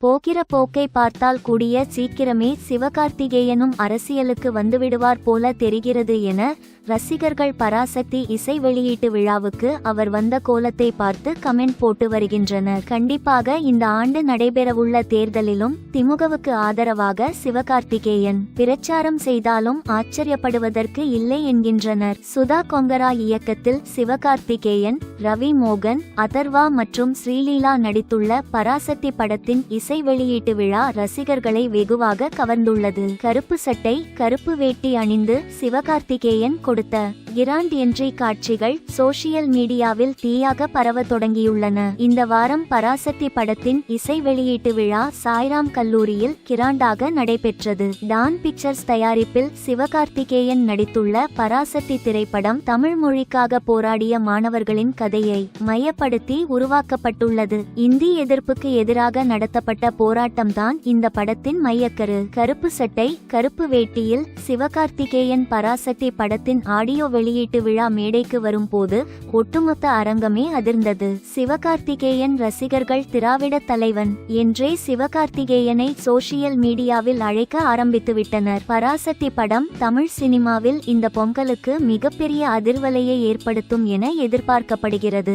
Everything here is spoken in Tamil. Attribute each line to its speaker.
Speaker 1: போகிற போக்கை பார்த்தால் கூடிய சீக்கிரமே சிவகார்த்திகேயனும் அரசியலுக்கு வந்துவிடுவார் போல தெரிகிறது என ரசிகர்கள் பராசக்தி இசை வெளியீட்டு விழாவுக்கு அவர் வந்த கோலத்தை பார்த்து கமெண்ட் போட்டு வருகின்றனர். கண்டிப்பாக இந்த ஆண்டு நடைபெறவுள்ள தேர்தலிலும் திமுகவுக்கு ஆதரவாக சிவகார்த்திகேயன் பிரச்சாரம் செய்தாலும் ஆச்சரியப்படுவதற்கு இல்லை என்கின்றனர். சுதா கொங்கரா இயக்கத்தில் சிவகார்த்திகேயன், ரவி மோகன், அதர்வா மற்றும் ஸ்ரீலீலா நடித்துள்ள பராசக்தி படத்தின் இசை வெளியீட்டு விழா ரசிகர்களை வெகுவாக கவர்ந்துள்ளது. கருப்பு சட்டை, கருப்பு வேட்டி அணிந்து சிவகார்த்திகேயன் கொடுத்த கிராண்ட் என்ட்ரி காட்சிகள் சோஷியல் மீடியாவில் தீயாக பரவ தொடங்கியுள்ளன. இந்த வாரம் பராசக்தி படத்தின் இசை வெளியீட்டு விழா சாய்ராம் கல்லூரியில் கிராண்டாக நடைபெற்றது. டான் பிக்சர்ஸ் தயாரிப்பில் சிவகார்த்திகேயன் நடித்துள்ள பராசக்தி திரைப்படம் தமிழ் மொழிக்காக போராடிய மாணவர்களின் கதையை மையப்படுத்தி உருவாக்கப்பட்டுள்ளது. இந்தி எதிர்ப்புக்கு எதிராக நடத்தப்பட்ட போராட்டம்தான் இந்த படத்தின் மையக்கரு. கருப்பு சட்டை, கருப்பு வேட்டியில் சிவகார்த்திகேயன் பராசக்தி படத்தின் ஆடியோ வெளியீட்டு விழா மேடைக்கு வரும்போது ஒட்டுமொத்த அரங்கமே அதிர்ந்தது. சிவகார்த்திகேயன் ரசிகர்கள் திராவிட தலைவன் என்றே சிவகார்த்திகேயனை சோஷியல் மீடியாவில் அழைக்க ஆரம்பித்துவிட்டனர். பராசக்தி படம் தமிழ் சினிமாவில் இந்த பொங்கலுக்கு மிகப்பெரிய அதிர்வலையை ஏற்படுத்தும் என எதிர்பார்க்கப்படுகிறது.